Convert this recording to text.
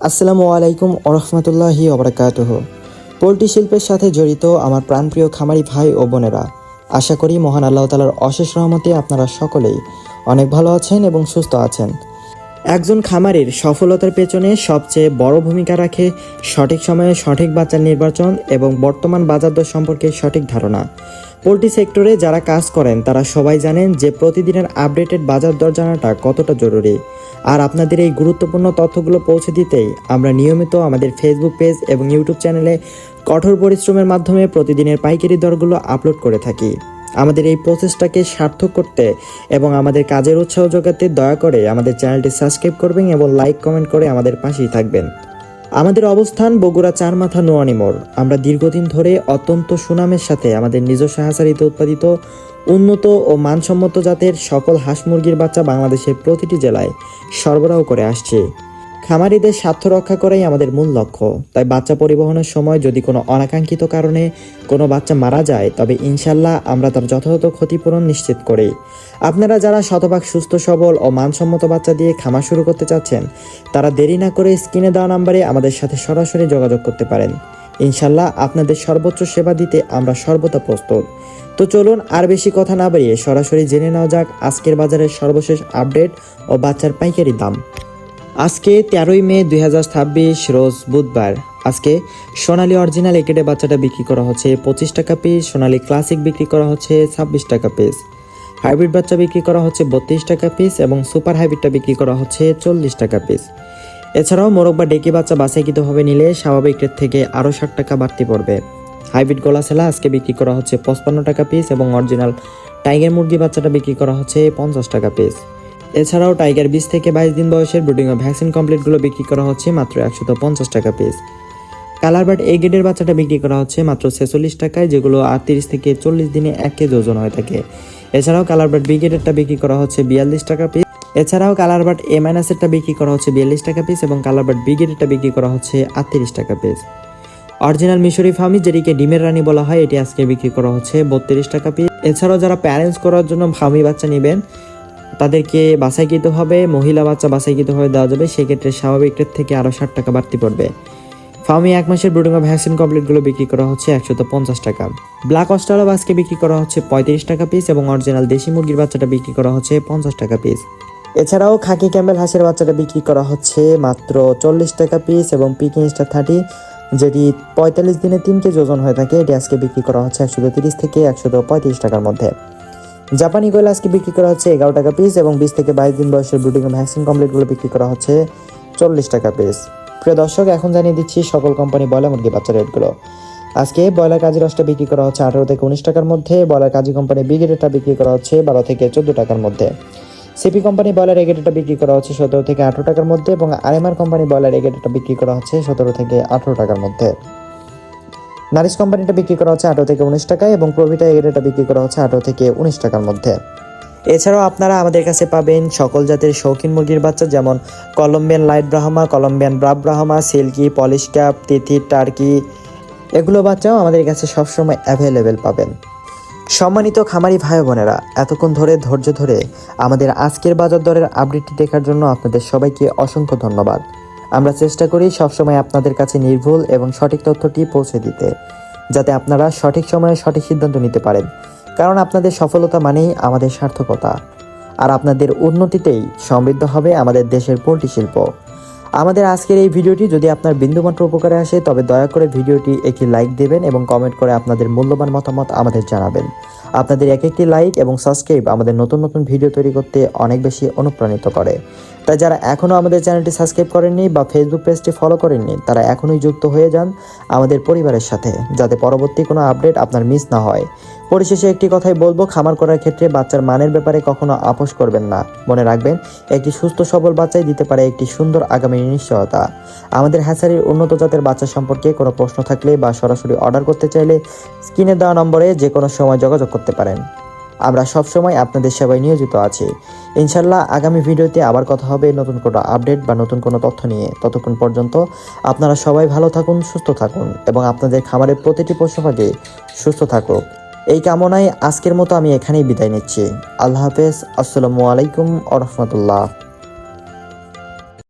আসসালামু আলাইকুম ওরহমতুল্লাহি ওবরাকাতুহ। পোলট্রি শিল্পের সাথে জড়িত আমার প্রাণপ্রিয় খামারি ভাই ও বোনেরা, আশা করি মহান আল্লাহ তাআলার অশেষ রহমতে আপনারা সকলেই অনেক ভালো আছেন এবং সুস্থ আছেন। একজন খামারির সফলতার পেছনে সবচেয়ে বড় ভূমিকা রাখে সঠিক সময়ে সঠিক বাচ্চার নির্বাচন এবং বর্তমান বাজার দর সম্পর্কে সঠিক ধারণা। পোলট্রি সেক্টরে যারা কাজ করেন তারা সবাই জানেন যে প্রতিদিনের আপডেটেড বাজার দর জানাটা কতটা জরুরি। আর আপনাদের এই গুরুত্বপূর্ণ তথ্যগুলো পৌঁছে দিতেই আমরা নিয়মিত আমাদের ফেসবুক পেজ এবং ইউটিউব চ্যানেলে কঠোর পরিশ্রমের মাধ্যমে প্রতিদিনের পাইকারি দরগুলো আপলোড করে থাকি। আমাদের এই প্রচেষ্টাকে সার্থক করতে এবং আমাদের কাজের উৎসাহ যোগাতে দয়া করে আমাদের চ্যানেলটি সাবস্ক্রাইব করবেন এবং লাইক কমেন্ট করে আমাদের পাশেই থাকবেন। আমাদের অবস্থান বগুড়া চারমাথা নোয়ানী মোড়। আমরা দীর্ঘদিন ধরে অত্যন্ত সুনামের সাথে আমাদের নিজস্ব হ্যাচারিতে উৎপাদিত উন্নত ও মানসম্মত জাতের সকল হাঁস মুরগির বাচ্চা বাংলাদেশের প্রতিটি জেলায় সরবরাহ করে আসছে। খামারিদের স্বার্থ রক্ষা করাই আমাদের মূল লক্ষ্য। তাই বাচ্চা পরিবহনের সময় যদি কোনো অনাকাঙ্ক্ষিত কারণে কোনো বাচ্চা মারা যায়, তবে ইনশাল্লাহ আমরা তার যথাযথ ক্ষতিপূরণ নিশ্চিত করি। আপনারা যারা শতভাগ সুস্থ সবল ও মানসম্মত বাচ্চা দিয়ে খামার শুরু করতে চাচ্ছেন, তারা দেরি না করে স্ক্রিনে দেওয়া নম্বরে আমাদের সাথে সরাসরি যোগাযোগ করতে পারেন। ইনশাল্লাহ আপনাদের সর্বোচ্চ সেবা দিতে আমরা সর্বদা প্রস্তুত। তো চলুন আর বেশি কথা না বাড়িয়ে সরাসরি জেনে নেওয়া যাক আজকের বাজারের সর্বশেষ আপডেট ও বাচ্চার পাইকারি দাম। আজকে 13ই মে 2026 রোজ বুধবার। আজকে সোনালী অরিজিনাল একেডে বাচ্চাটা বিক্রি করা হচ্ছে 25 টাকা পিস, সোনালী ক্লাসিক বিক্রি করা হচ্ছে 26 টাকা পিস, হাইব্রিড বাচ্চা বিক্রি করা হচ্ছে 32 টাকা পিস এবং সুপার হাইব্রিডটা বিক্রি করা হচ্ছে 40 টাকা পিস। এছাড়াও মোরগ বা ডেকি বাচ্চা বাছাইকৃতভাবে নিলে স্বাভাবিক রেট থেকে আরও 60 টাকা বাড়তি পড়বে। হাইব্রিড গলা সেলা আজকে বিক্রি করা হচ্ছে 55 টাকা পিস এবং অরিজিনাল টাইগার মুরগি বাচ্চাটা বিক্রি করা হচ্ছে 50 টাকা পিস। এছাড়াও টাইগার 20 থেকে 22 দিন বয়সের ব্রিডিং ও ভ্যাকসিন কমপ্লিটগুলো বিক্রি করা হচ্ছে মাত্র 150 টাকা পিস। কালারবার্ড এ গ্রেডের বাচ্চাটা বিক্রি করা হচ্ছে মাত্র 46 টাকায়, যেগুলো 38 থেকে 40 দিনে 1 কেজি ওজন হয়ে থাকে। এছাড়াও কালারবার্ড বি গ্রেডেরটা বিক্রি করা হচ্ছে 42 টাকা পিস। এছাড়াও কালারবার্ড এ মাইনাসেরটা বিক্রি করা হচ্ছে 42 টাকা পিস এবং কালারবার্ড বি গ্রেডেরটা বিক্রি করা হচ্ছে 38 টাকা পিস। অরিজিনাল মিশরি ফার্মি, যেটিকে ডিমের রানী বলা হয়, এটি আজকে বিক্রি করা হচ্ছে 32 টাকা পিস। এছাড়াও যারা প্যারেন্টস করার জন্য ফার্মি বাচ্চা নেবেন, তাদেরকে বাছাইকৃতভাবে মহিলা বাচ্চা বাছাইকৃতভাবে দেওয়া যাবে। সেক্ষেত্রে স্বাভাবিক রেট থেকে আরও 60 টাকা বাড়তি পড়বে। ফার্মি 1 মাসের ব্রিডিং ও ভ্যাকসিন কমপ্লিটগুলো বিক্রি করা হচ্ছে 150 টাকা। ব্ল্যাক অস্ট্রেলিয়া আজকে বিক্রি করা হচ্ছে 35 টাকা পিস এবং অরিজিনাল দেশি মুরগির বাচ্চাটা বিক্রি করা হচ্ছে 50 টাকা পিস। এছাড়াও খাকি ক্যাম্বেল হাঁসের বাচ্চাটা বিক্রি করা হচ্ছে মাত্র 40 টাকা পিস এবং পিকিং স্টার 30, যেটি 45 দিনে 3 কেজি ওজন হয়ে থাকে, এটি আজকে বিক্রি করা হচ্ছে 130 থেকে 135 টাকার মধ্যে। জাপানি কোয়েল আজকে বিক্রি করা হচ্ছে 11 টাকা পিস এবং 20 থেকে 22 দিন বয়সের ব্রিডিং ও ভ্যাকসিন কমপ্লিটগুলো বিক্রি করা হচ্ছে 40 টাকা পিস। প্রিয় দর্শক, এখন জানিয়ে দিচ্ছি সকল কোম্পানি ব্রয়লার মুরগি বাচ্চার রেটগুলো। আজকে ব্রয়লার কাজী রসটা বিক্রি করা হচ্ছে 18 থেকে 19 টাকার মধ্যে। ব্রয়লার কাজী কোম্পানি বি গ্রেডটা বিক্রি করা হচ্ছে 12 থেকে 14 টাকার মধ্যে। সিপি কোম্পানি ব্রয়লার এ গ্রেডটা বিক্রি করা হচ্ছে 17 থেকে 18 টাকার মধ্যে এবং আরএমআর কোম্পানি ব্রয়লার এ গ্রেডটা বিক্রি করা হচ্ছে 17 থেকে 18 টাকার মধ্যে। নারিশ কোম্পানিটা বিক্রি করা হচ্ছে 18 থেকে 19 টাকায় এবং প্রভিটা এগ্রেটা বিক্রি করা হচ্ছে 18 থেকে 19 টাকার মধ্যে। এছাড়াও আপনারা আমাদের কাছে পাবেন সকল জাতের শৌখিন মুরগির বাচ্চা, যেমন কলম্বিয়ান লাইট ব্রাহ্মা, কলম্বিয়ান ব্রাভ ব্রাহ্মা, সিল্কি, পলিশ ক্যাপ, তিথি, টার্কি, এগুলো বাচ্চাও আমাদের কাছে সবসময় অ্যাভেলেবেল পাবেন। সম্মানিত খামারি ভাই বোনেরা, এতক্ষণ ধরে ধৈর্য ধরে আমাদের আজকের বাজার দরের আপডেটটি দেখার জন্য আপনাদের সবাইকে অসংখ্য ধন্যবাদ। আমরা চেষ্টা করি সবসময় আপনাদের কাছে নির্ভুল এবং সঠিক তথ্যটি পৌঁছে দিতে, যাতে আপনারা সঠিক সময়ে সঠিক সিদ্ধান্ত নিতে পারেন। কারণ আপনাদের সফলতা মানেই আমাদের সার্থকতা, আর আপনাদের উন্নতিতেই সমৃদ্ধ হবে আমাদের দেশের পোল্ট্রি শিল্প। আমাদের আজকের এই ভিডিওটি যদি আপনার বিন্দুমাত্র উপকারে আসে, তবে দয়া করে ভিডিওটি একটি লাইক দেবেন এবং কমেন্ট করে আপনাদের মূল্যবান মতামত আমাদের জানাবেন। আপনাদের এক একটি লাইক এবং সাবস্ক্রাইব আমাদের নতুন নতুন ভিডিও তৈরি করতে অনেক বেশি অনুপ্রাণিত করে। তাই যারা এখনও আমাদের চ্যানেলটি সাবস্ক্রাইব করেননি বা ফেসবুক পেজটি ফলো করেননি, তারা এখনই যুক্ত হয়ে যান আমাদের পরিবারের সাথে, যাতে পরবর্তী কোনো আপডেট আপনার মিস না হয়। পরিশেষে একটি কথাই বলবো, খামার করার ক্ষেত্রে বাচ্চার মানের ব্যাপারে কখনো আপোষ করবেন না। মনে রাখবেন, একটি সুস্থ সবল বাচ্চাই দিতে পারে একটি সুন্দর আগামী নিশ্চয়তা। আমাদের হ্যাচারির উন্নত জাতের বাচ্চা সম্পর্কে কোনো প্রশ্ন থাকলে বা সরাসরি অর্ডার করতে চাইলে স্ক্রিনে দেওয়া নম্বরে যে কোনো সময় যোগাযোগ করতে পারেন। আমরা সবসময় আপনাদের সেবায় নিয়োজিত আছি। ইনশাল্লাহ আগামী ভিডিওতে আবার কথা হবে নতুন কোনো আপডেট বা নতুন কোনো তথ্য নিয়ে। ততক্ষণ পর্যন্ত আপনারা সবাই ভালো থাকুন, সুস্থ থাকুন এবং আপনাদের খামারের প্রতিটি পশু পাখি সুস্থ থাকুক, এই কামনায় আজকের মতো আমি এখানেই বিদায় নিচ্ছি। আল্লাহ হাফেজ। আসসালামু আলাইকুম ওয়া রাহমাতুল্লাহ।